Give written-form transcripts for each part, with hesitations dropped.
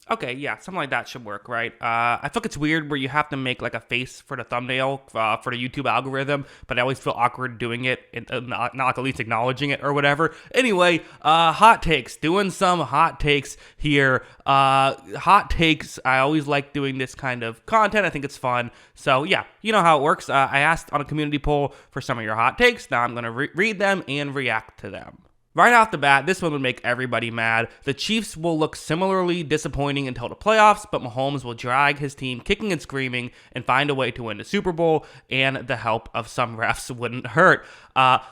Okay, yeah, something like that should work, right? I feel like it's weird where you have to make like a face for the thumbnail for the YouTube algorithm, but I always feel awkward doing it and not like at least acknowledging it or whatever. Anyway, hot takes. Doing some hot takes here. Hot takes. I always like doing this kind of content. I think it's fun. So yeah, you know how it works. I asked on a community poll for some of your hot takes. Now I'm gonna read them and react to them. Right off the bat, this one would make everybody mad. The Chiefs will look similarly disappointing until the playoffs, but Mahomes will drag his team kicking and screaming and find a way to win the Super Bowl, and the help of some refs wouldn't hurt.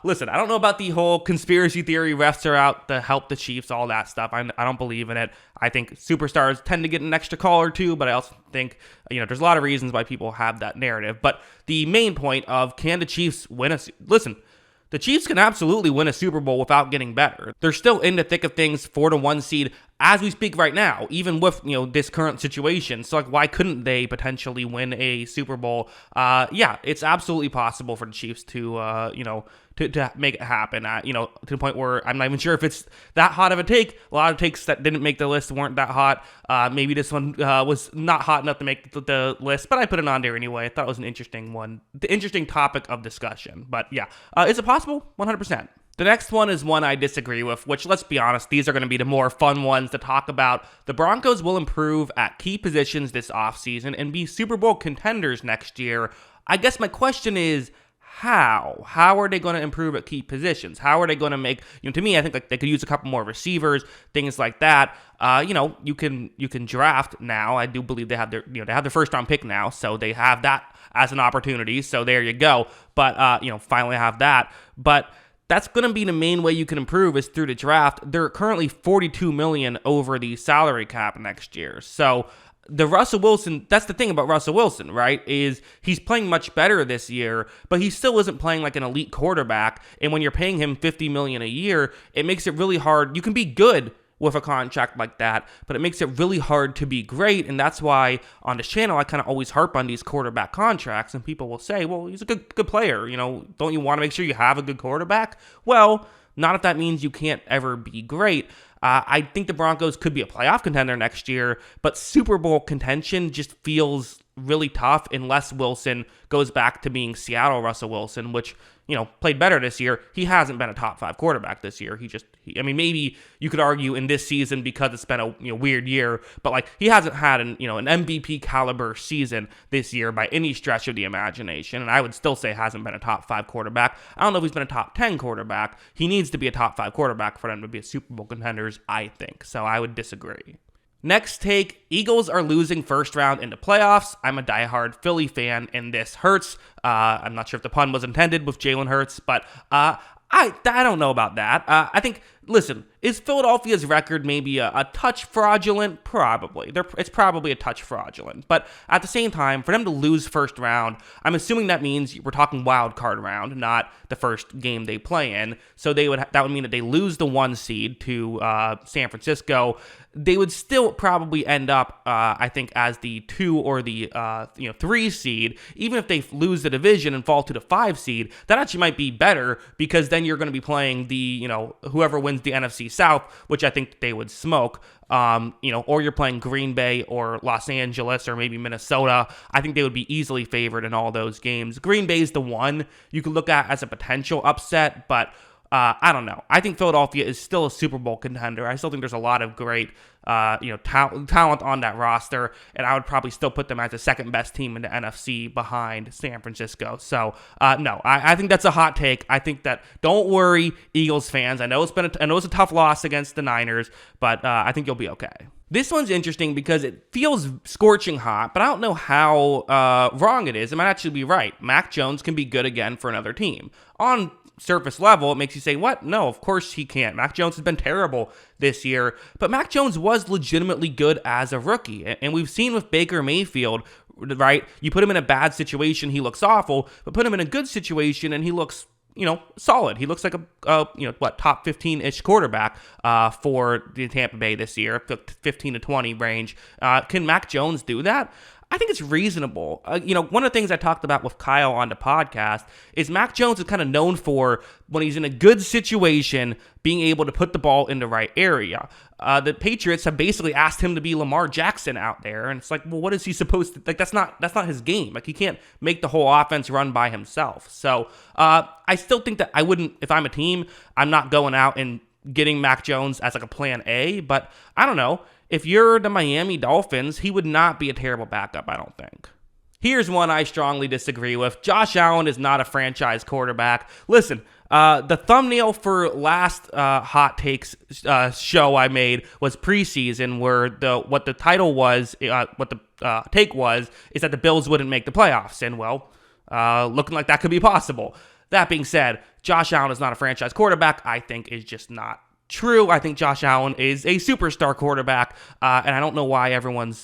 Listen, I don't know about the whole conspiracy theory refs are out to help the Chiefs, all that stuff. I don't believe in it. I think superstars tend to get an extra call or two, but I also think, there's a lot of reasons why people have that narrative. But the main point of can the Chiefs win listen, the Chiefs can absolutely win a Super Bowl without getting better. They're still in the thick of things, 4-1 seed as we speak right now, even with this current situation. So like, why couldn't they potentially win a Super Bowl? Yeah, it's absolutely possible for the Chiefs to to make it happen. To the point where I'm not even sure if it's that hot of a take. A lot of takes that didn't make the list weren't that hot. Maybe this one was not hot enough to make the list, but I put it on there anyway. I thought it was an interesting one, the interesting topic of discussion. But yeah, is it possible? 100%. The next one is one I disagree with, which, let's be honest, these are going to be the more fun ones to talk about. The Broncos will improve at key positions this offseason and be Super Bowl contenders next year. I guess my question is, how? How are they going to improve at key positions? How are they going to make, to me, I think like they could use a couple more receivers, things like that. You can draft now. I do believe they have their first round pick now, so they have that as an opportunity. So there you go. But finally have that. But that's going to be the main way you can improve is through the draft. They're currently $42 million over the salary cap next year. So the Russell Wilson, that's the thing about Russell Wilson, right, is he's playing much better this year, but he still isn't playing like an elite quarterback. And when you're paying him $50 million a year, it makes it really hard. You can be good with a contract like that, but it makes it really hard to be great. And that's why on this channel, I kind of always harp on these quarterback contracts, and people will say, well, he's a good player. Don't you want to make sure you have a good quarterback? Well, not if that means you can't ever be great. I think the Broncos could be a playoff contender next year, but Super Bowl contention just feels really tough unless Wilson goes back to being Seattle Russell Wilson, which, played better this year. He hasn't been a top 5 quarterback this year. Maybe you could argue in this season because it's been a weird year, but like he hasn't had an MVP caliber season this year by any stretch of the imagination. And I would still say hasn't been a top 5 quarterback. I don't know if he's been a top 10 quarterback. He needs to be a top 5 quarterback for them to be a Super Bowl contenders, I think. So I would disagree. Next take, Eagles are losing first round into playoffs. I'm a diehard Philly fan, and this hurts. I'm not sure if the pun was intended with Jalen Hurts, but I don't know about that. I think, listen, is Philadelphia's record maybe a touch fraudulent? Probably. It's probably a touch fraudulent. But at the same time, for them to lose first round, I'm assuming that means we're talking wild card round, not the first game they play in. So that would mean that they lose the 1 seed to San Francisco. They would still probably end up, I think, as the 2 or the 3 seed. Even if they lose the division and fall to the 5 seed, that actually might be better because then you're going to be playing the whoever wins the NFC South, which I think they would smoke. Or you're playing Green Bay or Los Angeles or maybe Minnesota. I think they would be easily favored in all those games. Green Bay's the one you could look at as a potential upset, but I don't know. I think Philadelphia is still a Super Bowl contender. I still think there's a lot of great, talent on that roster, and I would probably still put them as the second best team in the NFC behind San Francisco. So, no, I think that's a hot take. I think that, don't worry, Eagles fans. I know it's a tough loss against the Niners, but I think you'll be okay. This one's interesting because it feels scorching hot, but I don't know how wrong it is. It might actually be right. Mac Jones can be good again for another team. On surface level, it makes you say, what? No, of course he can't. Mac Jones has been terrible this year, but Mac Jones was legitimately good as a rookie. And we've seen with Baker Mayfield, right? You put him in a bad situation, he looks awful, but put him in a good situation and he looks solid. He looks like a top 15-ish quarterback for the Tampa Bay this year, 15 to 20 range. Can Mac Jones do that? I think it's reasonable. One of the things I talked about with Kyle on the podcast is Mac Jones is kind of known for, when he's in a good situation, being able to put the ball in the right area. The Patriots have basically asked him to be Lamar Jackson out there, and it's like, well, what is he supposed to, like, that's not his game. Like, he can't make the whole offense run by himself. So I still think that I wouldn't, if I'm a team, I'm not going out and getting Mac Jones as like a plan A, but I don't know. If you're the Miami Dolphins, he would not be a terrible backup, I don't think. Here's one I strongly disagree with. Josh Allen is not a franchise quarterback. Listen, the thumbnail for last Hot Takes show I made was preseason, where what the title was, what the take was, is that the Bills wouldn't make the playoffs. And, well, looking like that could be possible. That being said, Josh Allen is not a franchise quarterback, I think is just not true. I think Josh Allen is a superstar quarterback, and I don't know why everyone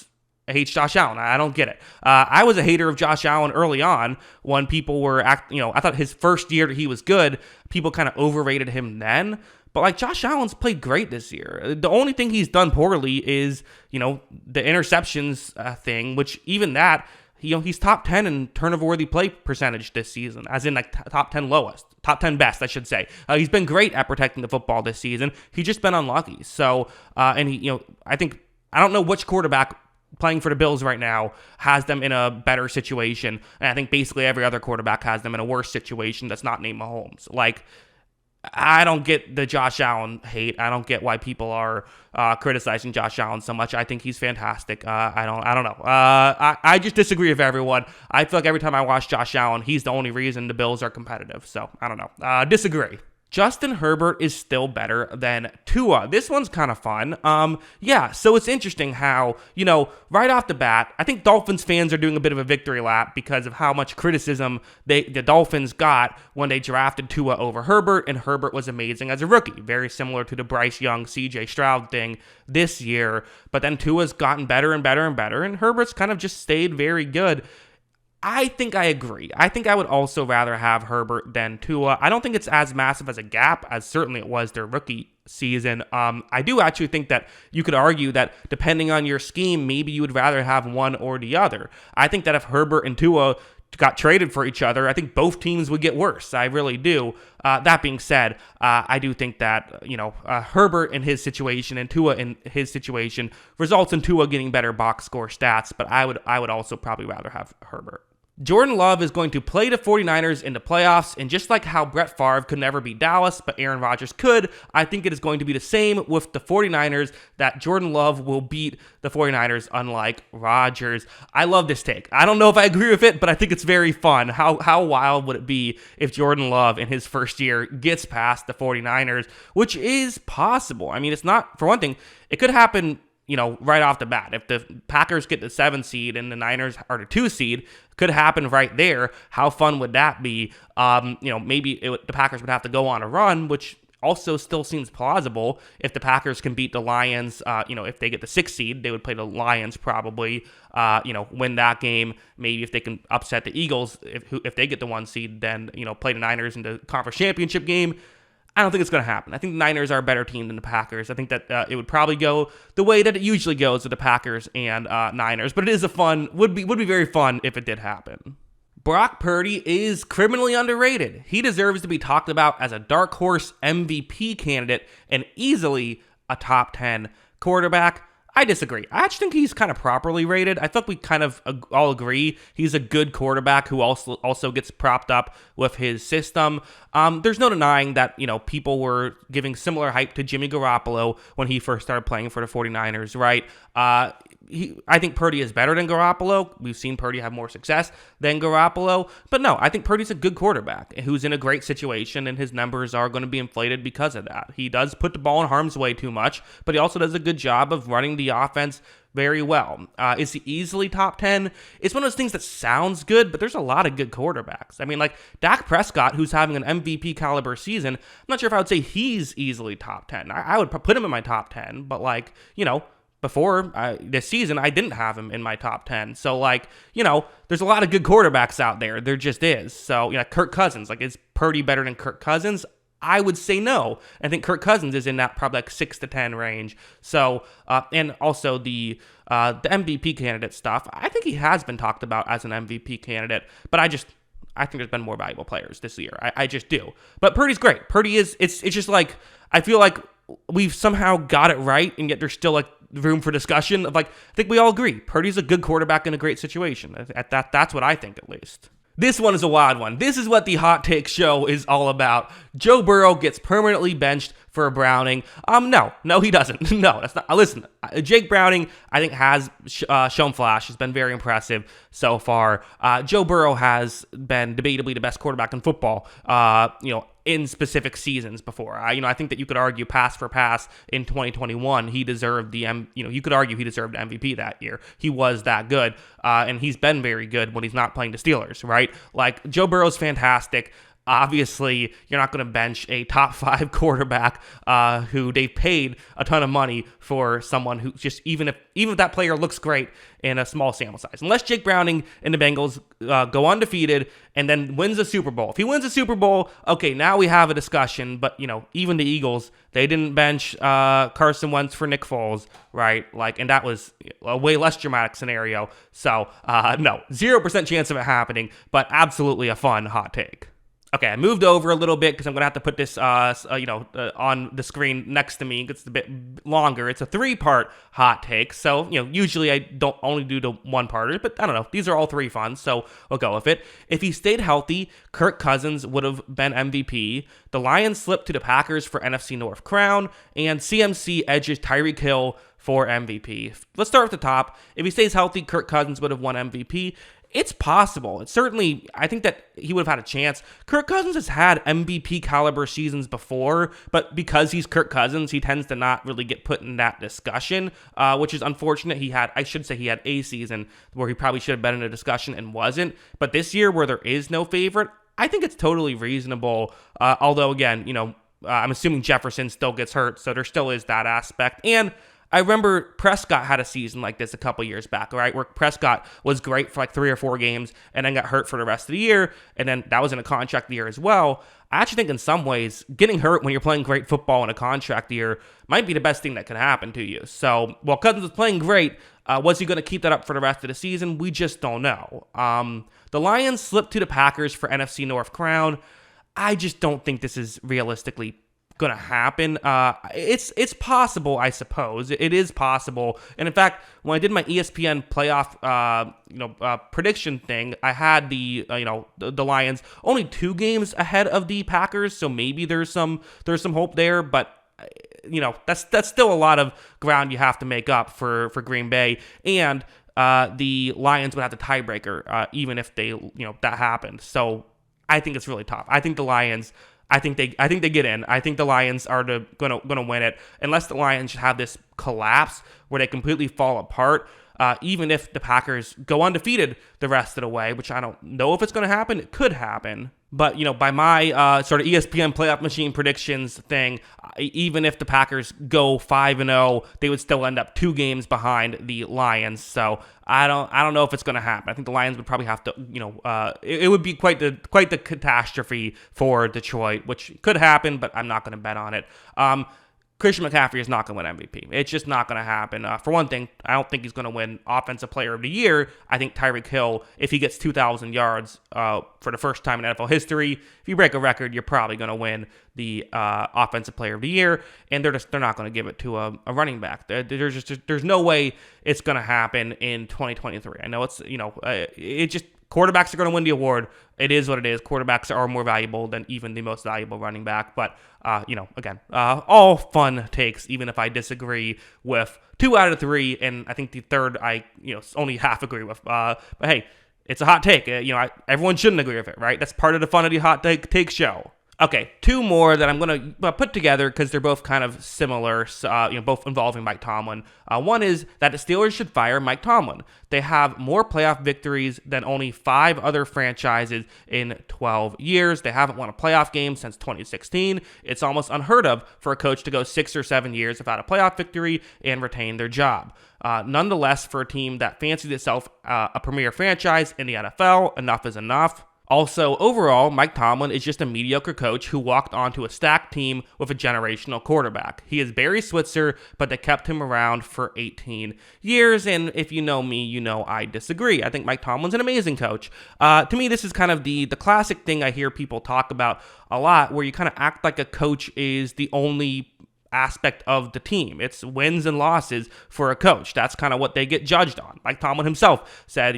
hates Josh Allen. I don't get it. I was a hater of Josh Allen early on when people were, I thought his first year he was good. People kind of overrated him then. But, like, Josh Allen's played great this year. The only thing he's done poorly is, the interceptions thing, which even that, he's top 10 in turnover-worthy play percentage this season, as in, like, top 10 lowest. Top 10 best, I should say. He's been great at protecting the football this season. He's just been unlucky. So, I don't know which quarterback playing for the Bills right now has them in a better situation. And I think basically every other quarterback has them in a worse situation that's not named Mahomes. Like, I don't get the Josh Allen hate. I don't get why people are criticizing Josh Allen so much. I think he's fantastic. I don't know. I just disagree with everyone. I feel like every time I watch Josh Allen, he's the only reason the Bills are competitive. So I don't know. Disagree. Justin Herbert is still better than Tua. This one's kind of fun. So it's interesting how, right off the bat, I think Dolphins fans are doing a bit of a victory lap because of how much criticism the Dolphins got when they drafted Tua over Herbert, and Herbert was amazing as a rookie. Very similar to the Bryce Young, CJ Stroud thing this year. But then Tua's gotten better and better and better, and Herbert's kind of just stayed very good. I think I agree. I think I would also rather have Herbert than Tua. I don't think it's as massive as a gap as certainly it was their rookie season. I do actually think that you could argue that depending on your scheme, maybe you would rather have one or the other. I think that if Herbert and Tua got traded for each other, I think both teams would get worse. I really do. That being said, I do think that, Herbert in his situation and Tua in his situation results in Tua getting better box score stats, but I would also probably rather have Herbert. Jordan Love is going to play the 49ers in the playoffs, and just like how Brett Favre could never beat Dallas, but Aaron Rodgers could, I think it is going to be the same with the 49ers, that Jordan Love will beat the 49ers unlike Rodgers. I love this take. I don't know if I agree with it, but I think it's very fun. How wild would it be if Jordan Love in his first year gets past the 49ers, which is possible. I mean, it's not, for one thing, it could happen right off the bat. If the Packers get the 7 seed and the Niners are the 2 seed, could happen right there. How fun would that be? Maybe the Packers would have to go on a run, which also still seems plausible. If the Packers can beat the Lions, if they get the 6 seed, they would play the Lions probably, win that game. Maybe if they can upset the Eagles, if they get the 1 seed, then, play the Niners in the conference championship game. I don't think it's going to happen. I think the Niners are a better team than the Packers. I think that it would probably go the way that it usually goes with the Packers and Niners, but it is would be very fun if it did happen. Brock Purdy is criminally underrated. He deserves to be talked about as a dark horse MVP candidate and easily a top 10 quarterback. I disagree. I actually think he's kind of properly rated. I think we kind of all agree he's a good quarterback who also gets propped up with his system. There's no denying that, people were giving similar hype to Jimmy Garoppolo when he first started playing for the 49ers, right? I think Purdy is better than Garoppolo. We've seen Purdy have more success than Garoppolo. But no, I think Purdy's a good quarterback who's in a great situation, and his numbers are going to be inflated because of that. He does put the ball in harm's way too much, but he also does a good job of running the offense very well. Is he easily top 10? It's one of those things that sounds good, but there's a lot of good quarterbacks. I mean, like Dak Prescott, who's having an MVP caliber season, I'm not sure if I would say he's easily top 10. I would put him in my top 10, but before this season, I didn't have him in my top 10. So, there's a lot of good quarterbacks out there. There just is. So, Kirk Cousins, is Purdy better than Kirk Cousins? I would say no. I think Kirk Cousins is in that probably like 6 to 10 range. So, and also the MVP candidate stuff. I think he has been talked about as an MVP candidate, but I think there's been more valuable players this year. I just do. But Purdy's great. Purdy is, it's just like, I feel like we've somehow got it right, and yet there's still like room for discussion of like, I think we all agree Purdy's a good quarterback in a great situation. That's what I think, at least. This one is a wild one. This is what the hot take show is all about. Joe Burrow gets permanently benched for Browning. No, he doesn't. No, that's not. Listen, Jake Browning, I think, has shown flash. He's been very impressive so far. Joe Burrow has been debatably the best quarterback in football. In specific seasons before. I think that you could argue pass for pass in 2021, he deserved you could argue he deserved MVP that year. He was that good, and he's been very good when he's not playing the Steelers, right? Like, Joe Burrow's fantastic. Obviously, you're not going to bench a top 5 quarterback who they've paid a ton of money for, someone who just, even if that player looks great in a small sample size. Unless Jake Browning and the Bengals go undefeated and then wins a Super Bowl. If he wins a Super Bowl, okay, now we have a discussion. But, even the Eagles, they didn't bench Carson Wentz for Nick Foles, right? Like, and that was a way less dramatic scenario. So, no, 0% chance of it happening, but absolutely a fun hot take. Okay, I moved over a little bit because I'm going to have to put this, on the screen next to me. It's a bit longer. It's a 3-part hot take. So, usually I don't only do the 1-parters, but I don't know. These are all 3 fun, so we'll go with it. If he stayed healthy, Kirk Cousins would have been MVP. The Lions slipped to the Packers for NFC North crown, and CMC edges Tyreek Hill for MVP. Let's start with the top. If he stays healthy, Kirk Cousins would have won MVP. It's possible. It's certainly, I think that he would have had a chance. Kirk Cousins has had MVP caliber seasons before, but because he's Kirk Cousins, he tends to not really get put in that discussion, which is unfortunate. He had a season where he probably should have been in a discussion and wasn't. But this year, where there is no favorite, I think it's totally reasonable. Although, again, I'm assuming Jefferson still gets hurt, so there still is that aspect. And I remember Prescott had a season like this a couple years back, right, where Prescott was great for like 3 or 4 games and then got hurt for the rest of the year, and then that was in a contract year as well. I actually think in some ways, getting hurt when you're playing great football in a contract year might be the best thing that can happen to you. So, while Cousins was playing great, was he going to keep that up for the rest of the season? We just don't know. The Lions slipped to the Packers for NFC North crown. I just don't think this is realistically going to happen. It's possible, I suppose. It is possible. And in fact, when I did my ESPN playoff prediction thing, I had the Lions only 2 games ahead of the Packers, so maybe there's some hope there, but that's still a lot of ground you have to make up for Green Bay, and the Lions would have the tiebreaker even if that happened. So I think it's really tough. I think the Lions, I think they get in. I think the Lions are gonna win it, unless the Lions have this collapse where they completely fall apart. Even if the Packers go undefeated the rest of the way, which I don't know if it's going to happen, it could happen. But, by my sort of ESPN playoff machine predictions thing, even if the Packers go 5-0, they would still end up 2 games behind the Lions. So I don't know if it's going to happen. I think the Lions would probably have to, it would be quite the catastrophe for Detroit, which could happen, but I'm not going to bet on it. Christian McCaffrey is not going to win MVP. It's just not going to happen. For one thing, I don't think he's going to win Offensive Player of the Year. I think Tyreek Hill, if he gets 2,000 yards for the first time in NFL history, if you break a record, you're probably going to win the Offensive Player of the Year. And they're not going to give it to a running back. There's no way it's going to happen in 2023. I know it's quarterbacks are going to win the award. It is what it is. Quarterbacks are more valuable than even the most valuable running back. But, again, all fun takes, even if I disagree with 2 out of 3. And I think the third I, only half agree with. But, hey, it's a hot take. Everyone shouldn't agree with it, right? That's part of the fun of the hot take show. Okay, 2 more that I'm going to put together because they're both kind of similar, both involving Mike Tomlin. One is that the Steelers should fire Mike Tomlin. They have more playoff victories than only 5 other franchises in 12 years. They haven't won a playoff game since 2016. It's almost unheard of for a coach to go 6 or 7 years without a playoff victory and retain their job. Nonetheless, for a team that fancies itself a premier franchise in the NFL, enough is enough. Also, overall, Mike Tomlin is just a mediocre coach who walked onto a stacked team with a generational quarterback. He is Barry Switzer, but they kept him around for 18 years, and if you know me, you know I disagree. I think Mike Tomlin's an amazing coach. To me, this is kind of the classic thing I hear people talk about a lot, where you kind of act like a coach is the only aspect of the team. It's wins and losses for a coach. That's kind of what they get judged on. Mike Tomlin himself said,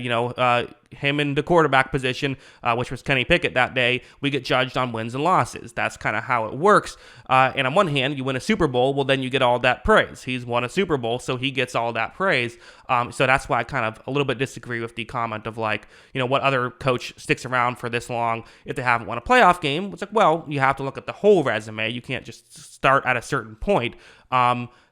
him in the quarterback position, which was Kenny Pickett that day, we get judged on wins and losses. That's kind of how it works. And on one hand, you win a Super Bowl, well, then you get all that praise. He's won a Super Bowl, so he gets all that praise. So that's why I kind of a little bit disagree with the comment of what other coach sticks around for this long if they haven't won a playoff game. It's like, well, you have to look at the whole resume. You can't just start at a certain point.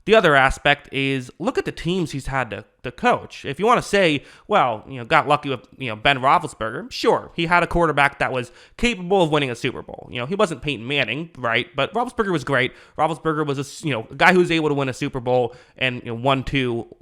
The other aspect is look at the teams he's had to coach. If you want to say, got lucky with, Ben Roethlisberger, sure, he had a quarterback that was capable of winning a Super Bowl. He wasn't Peyton Manning, right? But Roethlisberger was great. Roethlisberger was a guy who was able to win a Super Bowl and won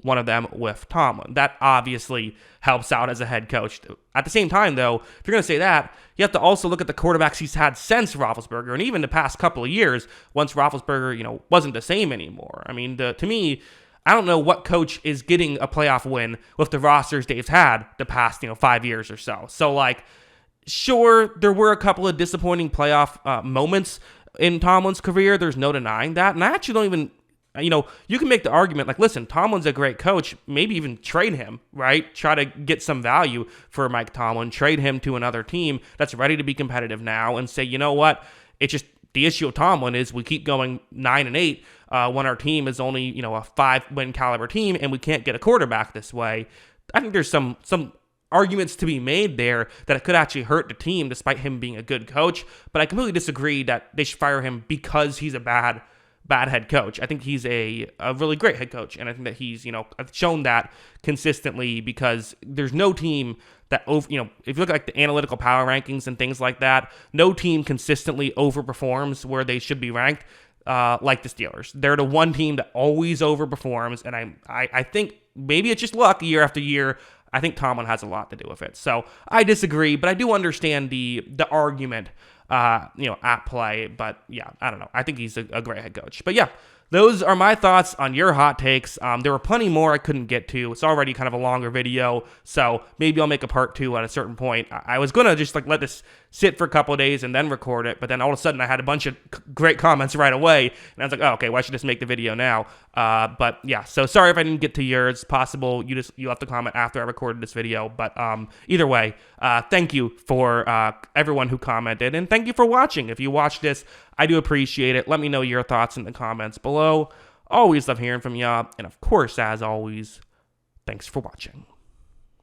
one of them with Tomlin. That obviously helps out as a head coach. At the same time, though, if you're going to say that, you have to also look at the quarterbacks he's had since Roethlisberger, and even the past couple of years, once Roethlisberger, wasn't the same anymore. I mean, to me, I don't know what coach is getting a playoff win with the rosters Dave's had the past, 5 years or so. So, sure, there were a couple of disappointing playoff moments in Tomlin's career. There's no denying that, and I actually don't even. You can make the argument, listen, Tomlin's a great coach, maybe even trade him, right? Try to get some value for Mike Tomlin, trade him to another team that's ready to be competitive now and say, you know what, it's just the issue with Tomlin is we keep going 9-8 when our team is only, a 5-win caliber team and we can't get a quarterback this way. I think there's some arguments to be made there that it could actually hurt the team despite him being a good coach, but I completely disagree that they should fire him because he's a bad head coach. I think he's a really great head coach, and I think that he's, shown that consistently because there's no team that, if you look at the analytical power rankings and things like that, no team consistently overperforms where they should be ranked like the Steelers. They're the one team that always overperforms, and I think maybe it's just luck year after year. I think Tomlin has a lot to do with it. So I disagree, but I do understand the argument at play. But yeah, I don't know. I think he's a great head coach. But yeah, those are my thoughts on your hot takes. There were plenty more I couldn't get to. It's already kind of a longer video, so maybe I'll make a part 2 at a certain point. I was going to just let this sit for a couple of days and then record it, but then all of a sudden I had a bunch of great comments right away, and I was like, oh, okay, well, I should just make the video now. But yeah, so sorry if I didn't get to yours. Possible you left a comment after I recorded this video, but either way, thank you for everyone who commented, and thank you for watching. If you watched this, I do appreciate it. Let me know your thoughts in the comments below. Always love hearing from y'all, and of course, as always, thanks for watching.